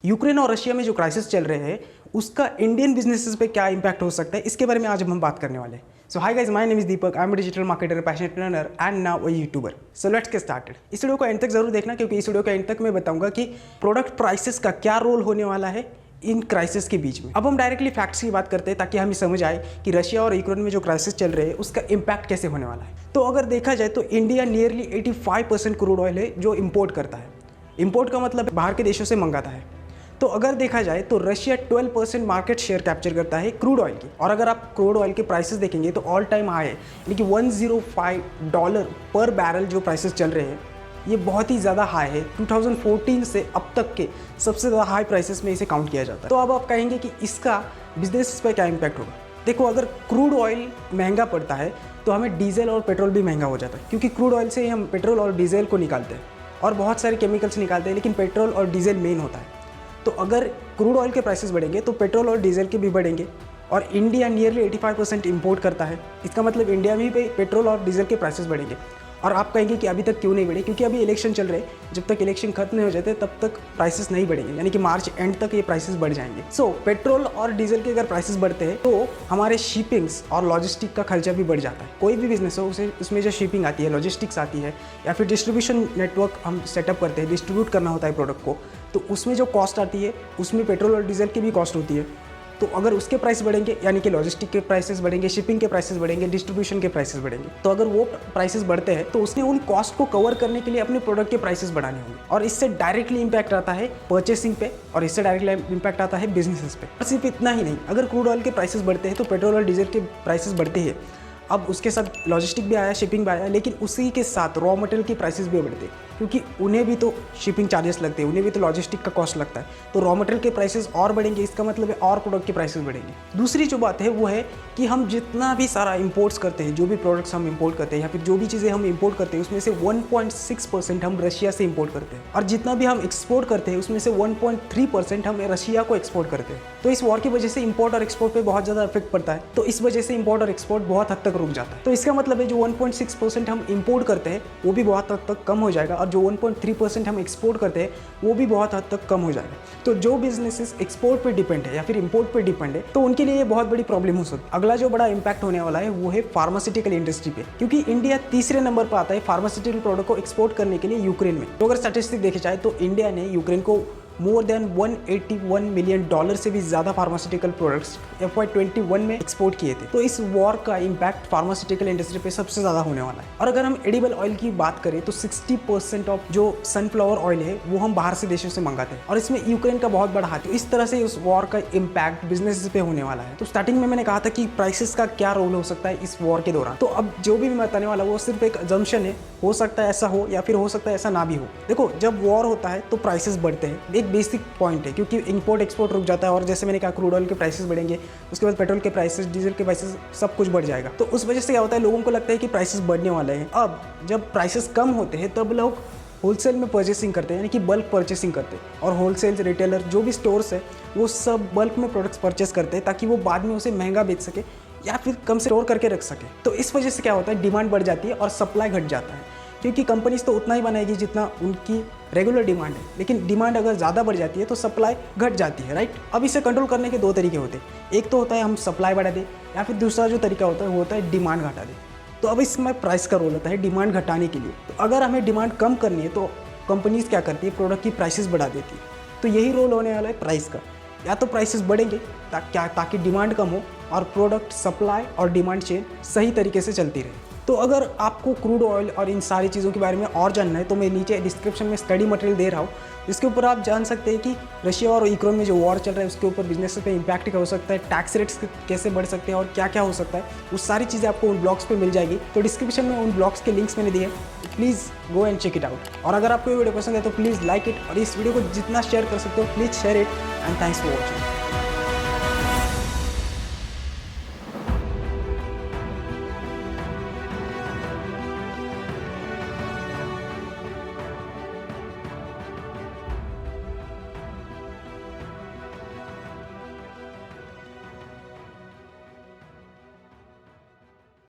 Ukraine और Russia में जो क्राइसिस चल रहे हैं उसका इंडियन बिजनेसेस पे क्या इंपैक्ट हो सकता है, इसके बारे में आज हम बात करने वाले हैं। So hi guys, my name is Deepak, I am a digital marketer, passionate learner and now a YouTuber. So let's get started. इस वीडियो को एंड तक जरूर देखना, क्योंकि इस वीडियो के एंड तक मैं बताऊंगा कि प्रोडक्ट प्राइसेस का क्या रोल होने वाला है इन क्राइसिस के बीच में। अब हम डायरेक्टली फैक्ट्स की बात करते हैं ताकि हमें समझ आए कि रशिया और यूक्रेन में जो क्राइसिस चल रहे हैं उसका इंपैक्ट कैसे होने वाला है। तो अगर देखा जाए तो इंडिया नियरली 85% क्रूड ऑयल है जो इंपोर्ट करता है। इंपोर्ट का मतलब बाहर के देशों से मंगाता है। तो अगर देखा जाए तो रशिया 12% मार्केट शेयर कैप्चर करता है क्रूड ऑयल की। और अगर आप क्रूड ऑयल के प्राइसेस देखेंगे तो ऑल टाइम हाई है, यानी कि $105 पर बैरल जो प्राइसेस चल रहे हैं ये बहुत ही ज़्यादा हाई है। 2014 से अब तक के सबसे ज़्यादा हाई प्राइसेस में इसे काउंट किया जाता है। तो अब आप कहेंगे कि इसका बिजनेस पर क्या इम्पैक्ट होगा। देखो, अगर क्रूड ऑयल महंगा पड़ता है तो हमें डीजल और पेट्रोल भी महंगा हो जाता है, क्योंकि क्रूड ऑयल से ही हम पेट्रोल और डीजल को निकालते हैं और बहुत सारे केमिकल्स निकालते हैं, लेकिन पेट्रोल और डीजल मेन होता है। तो अगर क्रूड ऑयल के प्राइसेस बढ़ेंगे तो पेट्रोल और डीजल के भी बढ़ेंगे। और इंडिया नियरली 85% इंपोर्ट करता है, इसका मतलब इंडिया में भी पेट्रोल और डीजल के प्राइसेस बढ़ेंगे। और आप कहेंगे कि अभी तक क्यों नहीं बढ़े, क्योंकि अभी इलेक्शन चल रहे हैं। जब तक इलेक्शन खत्म नहीं हो जाते तब तक प्राइसेस नहीं बढ़ेंगे, यानी कि मार्च एंड तक ये प्राइसेस बढ़ जाएंगे। सो पेट्रोल और डीजल के अगर प्राइसेस बढ़ते हैं तो हमारे शिपिंग्स और लॉजिस्टिक का खर्चा भी बढ़ जाता है। कोई भी बिजनेस हो उसे उसमें जो शिपिंग आती है, लॉजिस्टिक्स आती है, या फिर डिस्ट्रीब्यूशन नेटवर्क हम सेटअप करते हैं, डिस्ट्रीब्यूट करना होता है प्रोडक्ट को, तो उसमें जो कॉस्ट आती है उसमें पेट्रोल और डीजल की भी कॉस्ट होती है। तो अगर उसके प्राइस बढ़ेंगे, यानी कि लॉजिस्टिक के प्राइसेस बढ़ेंगे, शिपिंग के प्राइसेस बढ़ेंगे, डिस्ट्रीब्यूशन के प्राइसेस बढ़ेंगे, तो अगर वो प्राइसेस बढ़ते हैं तो उसने उन कॉस्ट को कवर करने के लिए अपने प्रोडक्ट के प्राइसेस बढ़ाने होंगे। और इससे डायरेक्टली इंपैक्ट आता है परचेसिंग पे, और इससे डायरेक्टली इंपैक्ट आता है बिजनेसेस पे। और सिर्फ इतना ही नहीं, अगर क्रूड ऑयल के प्राइसेस बढ़ते हैं तो पेट्रोल और डीजल के प्राइसेस बढ़ते हैं। अब उसके साथ लॉजिस्टिक भी आया, शिपिंग भी आया, लेकिन उसी के साथ रॉ मटेरियल की प्राइसेस भी बढ़ते हैं, क्योंकि उन्हें भी तो शिपिंग चार्जेस लगते हैं, उन्हें भी तो लॉजिस्टिक का कॉस्ट लगता है। तो रॉ मटेरियल के प्राइसेस और बढ़ेंगे, इसका मतलब है और प्रोडक्ट के प्राइसेस बढ़ेंगे। दूसरी जो बात है वो है कि हम जितना भी सारा इंपोर्ट्स करते हैं, जो भी प्रोडक्ट्स हम इंपोर्ट करते हैं या फिर जो भी चीज़ें हम इंपोर्ट करते हैं, उसमें से 1.6% हम रशिया से इंपोर्ट करते हैं। और जितना भी हम एक्सपोर्ट करते हैं उसमें से 1.3% हम रशिया को एक्सपोर्ट करते हैं। तो इस वॉर की वजह से इंपोर्ट और एक्सपोर्ट पर बहुत ज़्यादा इफेक्ट पड़ता है। तो इस वजह से इंपोर्ट और एक्सपोर्ट बहुत हद तक रुक जाता है। तो इसका मतलब है जो 1.6% हम इंपोर्ट करते हैं वो भी बहुत हद तक कम हो जाएगा, और जो 1.3% हम एक्सपोर्ट करते हैं वो भी बहुत हद तक कम हो जाएगा। तो जो बिजनेसेस एक्सपोर्ट पे डिपेंड है या फिर इंपोर्ट पे डिपेंड है, तो उनके लिए ये बहुत बड़ी प्रॉब्लम हो सकती है। अगला जो बड़ा इंपैक्ट होने वाला है वो है फार्मास्यूटिकल इंडस्ट्री पे, क्योंकि इंडिया तीसरे नंबर पर आता है फार्मास्यूटिकल प्रोडक्ट को एक्सपोर्ट करने के लिए यूक्रेन में। तो अगर स्टैटिस्टिक देखे जाए तो इंडिया ने यूक्रेन को मोर देन $181 मिलियन से भी ज़्यादा फार्मास्यूटिकल प्रोडक्ट्स FY21 में एक्सपोर्ट किए थे। तो इस वॉर का इम्पैक्ट फार्मास्यूटिकल इंडस्ट्री पे सबसे ज़्यादा होने वाला है। और अगर हम एडिबल ऑयल की बात करें तो 60% ऑफ जो सनफ्लावर ऑयल है वो हम बाहर से देशों से मंगाते हैं, और इसमें यूक्रेन का बहुत बड़ा हाथ है। इस तरह से उस वॉर का इम्पैक्ट बिजनेस पे होने वाला है। तो स्टार्टिंग में मैंने कहा था कि प्राइसेस का क्या रोल हो सकता है इस वॉर के दौरान। तो अब जो भी मैं बताने वाला वो सिर्फ एक अजम्पशन है, हो सकता है ऐसा हो या फिर हो सकता है ऐसा ना भी हो। देखो, जब वॉर होता है तो प्राइसेस बढ़ते हैं, एक बेसिक पॉइंट है, क्योंकि इंपोर्ट एक्सपोर्ट रुक जाता है। और जैसे मैंने कहा, क्रूड ऑयल के प्राइसेस बढ़ेंगे, उसके बाद पेट्रोल के प्राइसेस, डीजल के प्राइसेस, सब कुछ बढ़ जाएगा। तो उस वजह से क्या होता है, लोगों को लगता है कि प्राइसेस बढ़ने वाले हैं। अब जब प्राइसेस कम होते हैं तब लोग होलसेल में परचेसिंग करते हैं, यानी कि बल्क परचेसिंग करते हैं। और होलसेल रिटेलर जो भी स्टोर्स है वो सब बल्क में प्रोडक्ट्स परचेस करते हैं, ताकि वो बाद में उसे महंगा बेच सके या फिर कम से स्टोर करके रख सके। तो इस वजह से क्या होता है, डिमांड बढ़ जाती है और सप्लाई घट जाता है, क्योंकि कंपनीज तो उतना ही बनाएगी जितना उनकी रेगुलर डिमांड है। लेकिन डिमांड अगर ज़्यादा बढ़ जाती है तो सप्लाई घट जाती है, राइट। अब इसे कंट्रोल करने के दो तरीके होते हैं। एक तो होता है हम सप्लाई बढ़ा दें, या फिर दूसरा जो तरीका होता है वो होता है डिमांड घटा दें। तो अब इसमें प्राइस का रोल होता है डिमांड घटाने के लिए। तो अगर हमें डिमांड कम करनी है तो कंपनीज क्या करती है, प्रोडक्ट की प्राइसेस बढ़ा देती है। तो यही रोल होने वाला है प्राइस का। या तो प्राइसेस बढ़ेंगे ताकि डिमांड कम हो और प्रोडक्ट सप्लाई और डिमांड चेन सही तरीके से चलती रहे। तो अगर आपको क्रूड ऑयल और इन सारी चीज़ों के बारे में और जानना है तो मैं नीचे डिस्क्रिप्शन में स्टडी मटेरियल दे रहा हूँ, जिसके ऊपर आप जान सकते हैं कि रशिया और यूक्रेन में जो वॉर चल रहा है उसके ऊपर बिजनेस पे इम्पैक्ट क्या हो सकता है, टैक्स रेट्स कैसे बढ़ सकते हैं और क्या क्या हो सकता है। वो सारी चीज़ें आपको उन ब्लॉग्स पे मिल जाएगी। तो डिस्क्रिप्शन में उन ब्लॉग्स के लिंक्स मैंने दिए, please go and check it out. और अगर आपको ये वीडियो पसंद है तो प्लीज़ लाइक इट, और इस वीडियो को जितना शेयर कर सकते हो please share it. And thanks for watching.